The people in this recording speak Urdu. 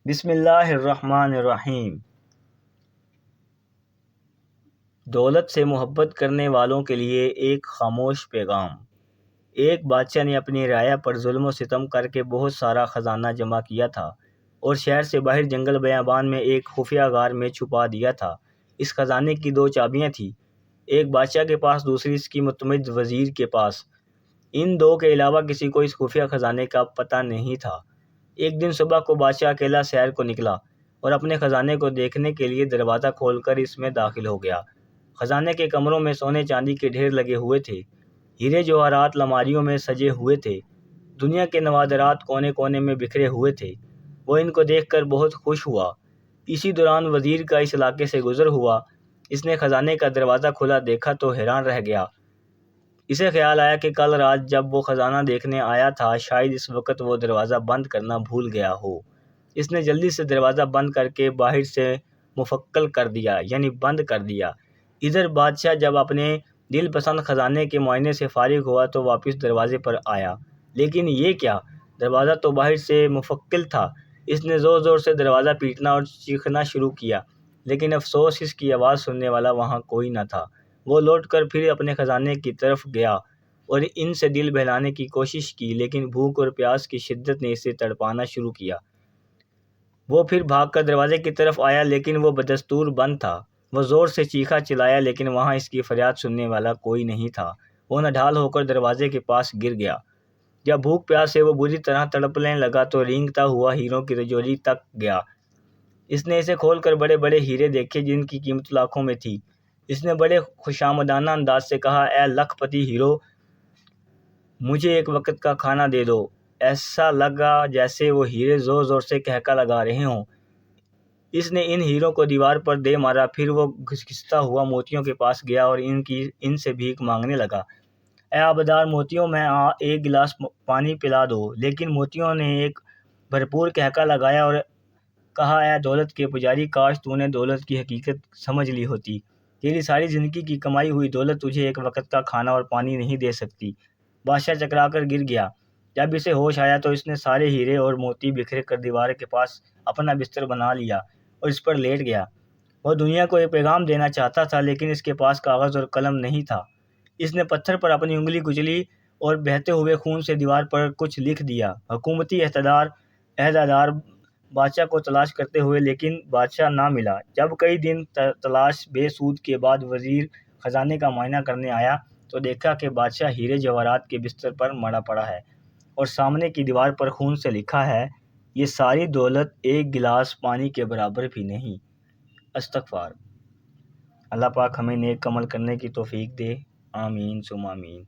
بسم اللہ الرحمن الرحیم۔ دولت سے محبت کرنے والوں کے لیے ایک خاموش پیغام۔ ایک بادشاہ نے اپنی رعایا پر ظلم و ستم کر کے بہت سارا خزانہ جمع کیا تھا اور شہر سے باہر جنگل بیابان میں ایک خفیہ غار میں چھپا دیا تھا۔ اس خزانے کی دو چابیاں تھیں، ایک بادشاہ کے پاس، دوسری اس کی معتمد وزیر کے پاس۔ ان دو کے علاوہ کسی کو اس خفیہ خزانے کا پتہ نہیں تھا۔ ایک دن صبح کو بادشاہ اکیلا سیر کو نکلا اور اپنے خزانے کو دیکھنے کے لیے دروازہ کھول کر اس میں داخل ہو گیا۔ خزانے کے کمروں میں سونے چاندی کے ڈھیر لگے ہوئے تھے، ہیرے جواہرات لماریوں میں سجے ہوئے تھے، دنیا کے نوادرات کونے کونے میں بکھرے ہوئے تھے۔ وہ ان کو دیکھ کر بہت خوش ہوا۔ اسی دوران وزیر کا اس علاقے سے گزر ہوا۔ اس نے خزانے کا دروازہ کھلا دیکھا تو حیران رہ گیا۔ اسے خیال آیا کہ کل رات جب وہ خزانہ دیکھنے آیا تھا شاید اس وقت وہ دروازہ بند کرنا بھول گیا ہو۔ اس نے جلدی سے دروازہ بند کر کے باہر سے مفکل کر دیا، یعنی بند کر دیا۔ ادھر بادشاہ جب اپنے دل پسند خزانے کے معائنے سے فارغ ہوا تو واپس دروازے پر آیا، لیکن یہ کیا، دروازہ تو باہر سے مفکل تھا۔ اس نے زور زور سے دروازہ پیٹنا اور چیخنا شروع کیا، لیکن افسوس اس کی آواز سننے والا وہاں کوئی نہ تھا۔ وہ لوٹ کر پھر اپنے خزانے کی طرف گیا اور ان سے دل بہلانے کی کوشش کی، لیکن بھوک اور پیاس کی شدت نے اسے تڑپانا شروع کیا۔ وہ پھر بھاگ کر دروازے کی طرف آیا، لیکن وہ بدستور بند تھا۔ وہ زور سے چیخا چلایا، لیکن وہاں اس کی فریاد سننے والا کوئی نہیں تھا۔ وہ نڈھال ہو کر دروازے کے پاس گر گیا۔ جب بھوک پیاس سے وہ بری طرح تڑپنے لگا تو رینگتا ہوا ہیروں کی تجوری تک گیا۔ اس نے اسے کھول کر بڑے بڑے ہیرے دیکھے جن کی قیمت لاکھوں میں تھی۔ اس نے بڑے خوشامدانہ انداز سے کہا، اے لاکھ پتی ہیرو، مجھے ایک وقت کا کھانا دے دو۔ ایسا لگا جیسے وہ ہیرے زور زور سے کہکا لگا رہے ہوں۔ اس نے ان ہیروں کو دیوار پر دے مارا، پھر وہ گھستا ہوا موتیوں کے پاس گیا اور ان سے بھیک مانگنے لگا۔ اے آبدار موتیوں، میں ایک گلاس پانی پلا دو۔ لیکن موتیوں نے ایک بھرپور کہکا لگایا اور کہا، اے دولت کے پجاری، کاش تو نے دولت کی حقیقت سمجھ لی ہوتی۔ تیری ساری زندگی کی کمائی ہوئی دولت تجھے ایک وقت کا کھانا اور پانی نہیں دے سکتی۔ بادشاہ چکرا کر گر گیا۔ جب اسے ہوش آیا تو اس نے سارے ہیرے اور موتی بکھیر کر دیوار کے پاس اپنا بستر بنا لیا اور اس پر لیٹ گیا۔ وہ دنیا کو ایک پیغام دینا چاہتا تھا، لیکن اس کے پاس کاغذ اور قلم نہیں تھا۔ اس نے پتھر پر اپنی انگلی کچلی اور بہتے ہوئے خون سے دیوار پر کچھ لکھ دیا۔ حکومتی عہدیدار بادشاہ کو تلاش کرتے ہوئے، لیکن بادشاہ نہ ملا۔ جب کئی دن تلاش بے سود کے بعد وزیر خزانے کا معائنہ کرنے آیا تو دیکھا کہ بادشاہ ہیرے جواہرات کے بستر پر مڑا پڑا ہے اور سامنے کی دیوار پر خون سے لکھا ہے، یہ ساری دولت ایک گلاس پانی کے برابر بھی نہیں۔ استغفار۔ اللہ پاک ہمیں نیک عمل کرنے کی توفیق دے، آمین ثم آمین۔